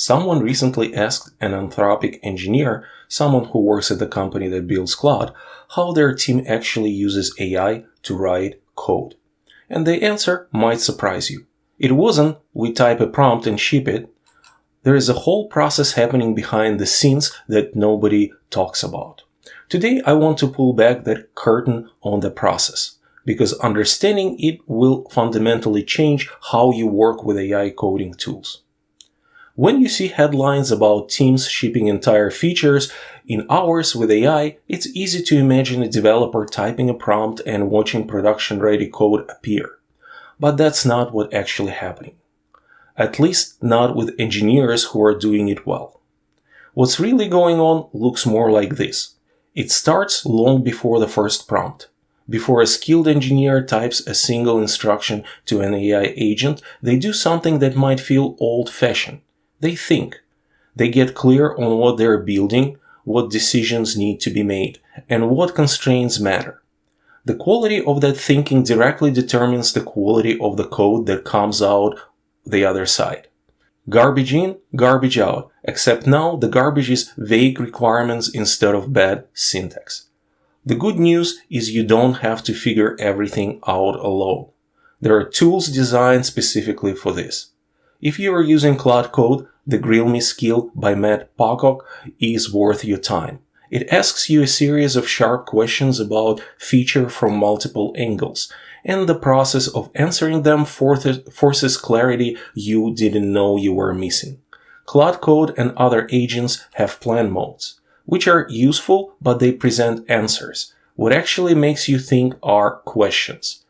Someone recently asked an Anthropic engineer, someone who works at the company that builds Claude, how their team actually uses AI to write code. And the answer might surprise you. It wasn't, we type a prompt and ship it. There is a whole process happening behind the scenes that nobody talks about. Today, I want to pull back that curtain on the process, because understanding it will fundamentally change how you work with AI coding tools. When you see headlines about teams shipping entire features in hours with AI, it's easy to imagine a developer typing a prompt and watching production-ready code appear. But that's not what's actually happening. At least not with engineers who are doing it well. What's really going on looks more like this. It starts long before the first prompt. Before a skilled engineer types a single instruction to an AI agent, they do something that might feel old-fashioned. They think. They get clear on what they're building, what decisions need to be made, and what constraints matter. The quality of that thinking directly determines the quality of the code that comes out the other side. Garbage in, garbage out, except now the garbage is vague requirements instead of bad syntax. The good news is you don't have to figure everything out alone. There are tools designed specifically for this. If you are using Claude Code, the Grill Me skill by Matt Pocock is worth your time. It asks you a series of sharp questions about feature from multiple angles, and the process of answering them forces clarity you didn't know you were missing. Claude Code and other agents have plan modes, which are useful, but they present answers. What actually makes you think are questions.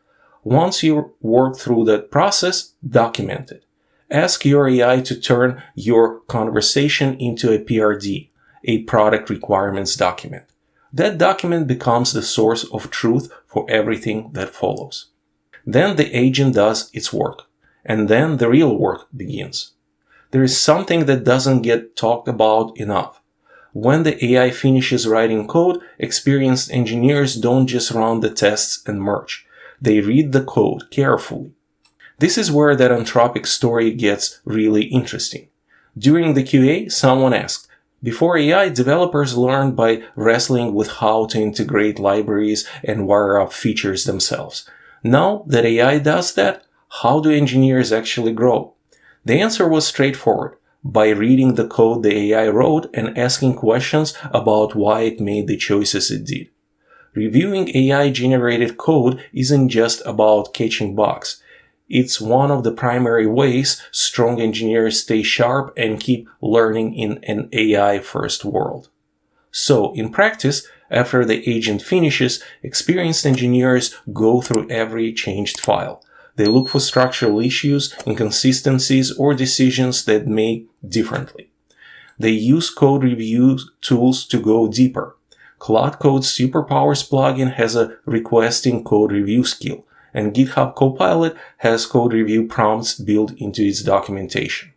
Once you work through that process, document it. Ask your AI to turn your conversation into a PRD, a product requirements document. That document becomes the source of truth for everything that follows. Then the agent does its work, and then the real work begins. There is something that doesn't get talked about enough. When the AI finishes writing code, experienced engineers don't just run the tests and merge. They read the code carefully. This is where that Anthropic story gets really interesting. During the QA, someone asked, before AI, developers learned by wrestling with how to integrate libraries and wire up features themselves. Now that AI does that, how do engineers actually grow? The answer was straightforward, by reading the code the AI wrote and asking questions about why it made the choices it did. Reviewing AI-generated code isn't just about catching bugs. It's one of the primary ways strong engineers stay sharp and keep learning in an AI-first world. So, in practice, after the agent finishes, experienced engineers go through every changed file. They look for structural issues, inconsistencies, or decisions that make differently. They use code review tools to go deeper. Claude Code's Superpowers plugin has a requesting code review skill, and GitHub Copilot has code review prompts built into its documentation.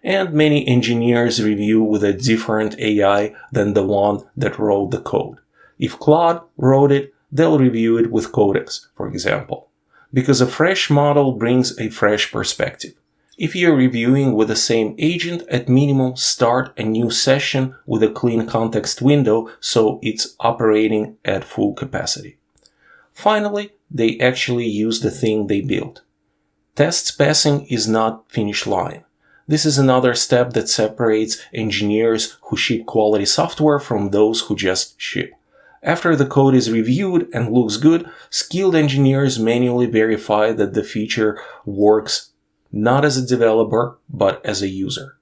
And many engineers review with a different AI than the one that wrote the code. If Claude wrote it, they'll review it with Codex, for example. Because a fresh model brings a fresh perspective. If you're reviewing with the same agent, at minimum start a new session with a clean context window so it's operating at full capacity. Finally, they actually use the thing they built. Tests passing is not finish line. This is another step that separates engineers who ship quality software from those who just ship. After the code is reviewed and looks good, skilled engineers manually verify that the feature works not as a developer, but as a user.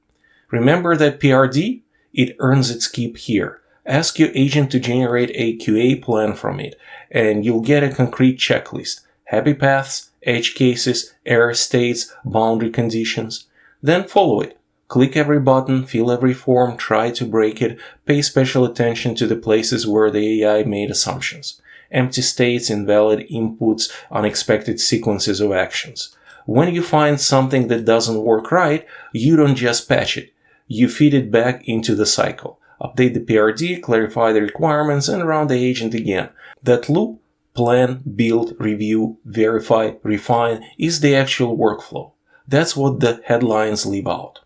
Remember that PRD? It earns its keep here. Ask your agent to generate a QA plan from it, and you'll get a concrete checklist. Happy paths, edge cases, error states, boundary conditions. Then follow it. Click every button, fill every form, try to break it, pay special attention to the places where the AI made assumptions. Empty states, invalid inputs, unexpected sequences of actions. When you find something that doesn't work right, you don't just patch it. You feed it back into the cycle. Update the PRD, clarify the requirements, and run the agent again. That loop, plan, build, review, verify, refine, is the actual workflow. That's what the headlines leave out.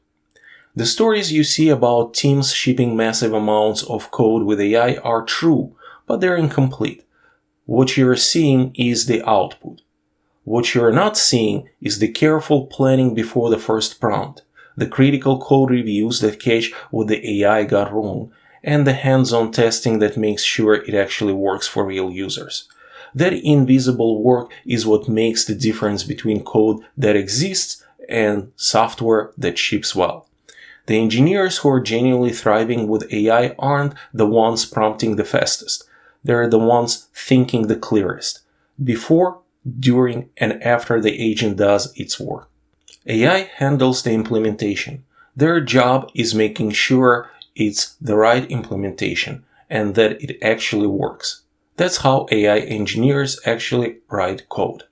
The stories you see about teams shipping massive amounts of code with AI are true, but they're incomplete. What you're seeing is the output. What you're not seeing is the careful planning before the first prompt, the critical code reviews that catch what the AI got wrong, and the hands-on testing that makes sure it actually works for real users. That invisible work is what makes the difference between code that exists and software that ships well. The engineers who are genuinely thriving with AI aren't the ones prompting the fastest. They're the ones thinking the clearest, before, during, and after the agent does its work. AI handles the implementation. Their job is making sure it's the right implementation and that it actually works. That's how AI engineers actually write code.